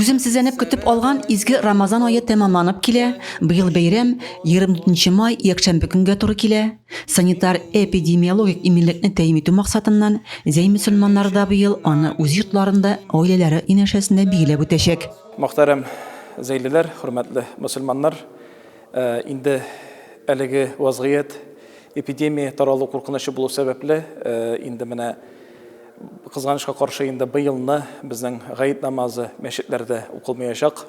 Түземсезләнеп көтеп алган изге Рамазан ае тәмамланып килә. Быел бәйрәм 24 май якшәмбе көнгә туры килә. Санитар-эпидемиологик иминлекне тәэмин итү максатыннан зәй мөселманнары да быел аны үз йортларында, гаиләләре инәшәсендә билгеләп үтәчәк. Мөхтәрәм зәйлеләр, хөрмәтле мөселманнар, инде әлеге вазгыять эпидемия таралу куркынычлы булу сәбәпле инде менә кызганычка каршы инде быелны безнең гаит намазы мәчетләрдә укылмаячак.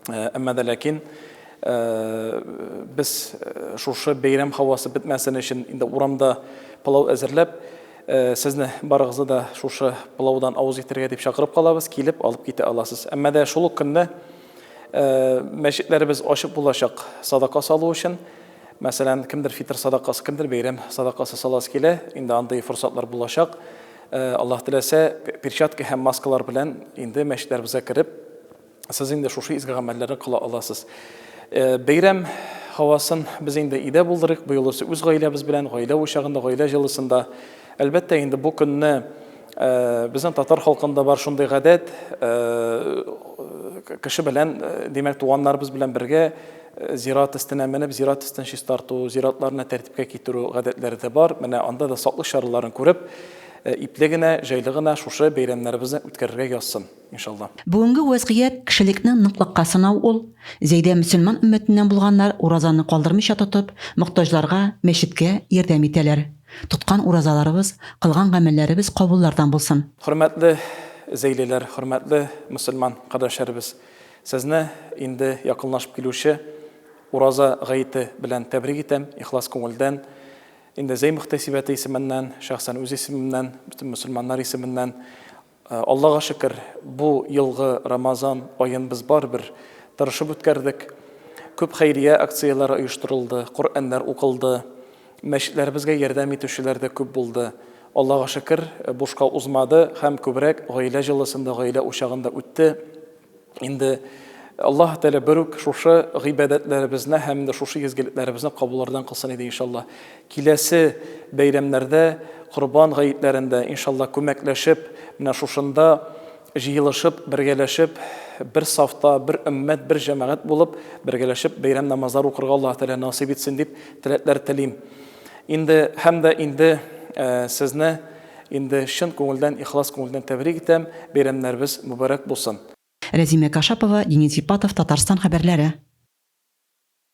Әмма дә ләкин без шушы бәйрәм һавасы бетмәсен өчен инде урамда пылау әзерләп, сезне барыгызны да шушы пылаудан авыз итәргә дип чакырып калабыз, килеп алып китә аласыз. Әмма дә шул ук көнне мәчетләребез ачык булачак садака салу өчен. Мәсәлән, кемдер фитр садакасы, кемдер бәйрәм садакасы саласы килә, инде андый форсатлар булачак. Аллаһ теләсә, перчатка һәм маскалар белән инде мәчетләребезгә кирип, сез инде шушы изге гамәлләрне кыла аласыз. Бәйрәм һавасын без инде идә булдырык, быел үз гаиләбез белән, гаилә учагында, гаилә җылысында. Әлбәттә, инде бу көнне безнең татар халкында бар шундый гадәт, кеше белән, димәк, туганнарыбыз белән бергә зират өстенә менеп, зират өстен чист тарту, зиратларны тәртипкә китерү гадәтләре дә бар. Менә анда да саклык чараларын күреп, ипле генә, җайлы гына шушы бәйрәмнәребезне үткәрергә язсын, иншалла. Бүгенге вазгыять кешелекнең ныклыкка сынау ул. Зәйдә мөселман өммәтеннән булганнар уразаны калдырмыйча тотып, мохтаҗларга, мәчеткә ярдәм итәләр. Тоткан уразаларыбыз, кылган гамәлләребез кабуллардан булсын. Хөрмәтле зәйлеләр, хөрмәтле мөселман кардәшләребез, сезне инде якынлашып килүче ураза гаите белән тәбрик итәм, ихлас күңелдән. Инде зәй мөхтәсибәте исеменнән, шәхсән үз исемемнән, бөтен мөселманнар исеменнән, Аллаһка шөкер, бу елгы Рамазан аен без барбер тырышып үткәрдек. Күп хәйрия акцияләре оештырылды, Коръәннәр укылды, мәчетләребезгә ярдәм итүчеләр дә күп булды. Аллаһка шөкер, бушка узмады һәм күбрәк гаилә җылысында, гаилә учагында үтте. Инде Аллаһ Тәала берүк шушы гыйбадәтләребезне һәм дә шушы изгелекләребезне кабуллардан кылсын иде иншалла. Киләсе бәйрәмнәрдә, Корбан гаетләрендә иншалла күмәкләшеп, менә шушында җыелышып, бергәләшеп, бер сафта, бер өммәт, бер җәмәгать булып, бергәләшеп бәйрәм намазлары укырга Аллаһ Тәала насыйп итсен дип теләкләр телим. Инде һәм дә инде сезне инде чын күңелдән, ихлас күңелдән тәбрик итәм. Бәйрәмнәребез мөбарәк булсын. Рәзимә Кашапова, Денис Ипатов, Татарстан хәбәрләре.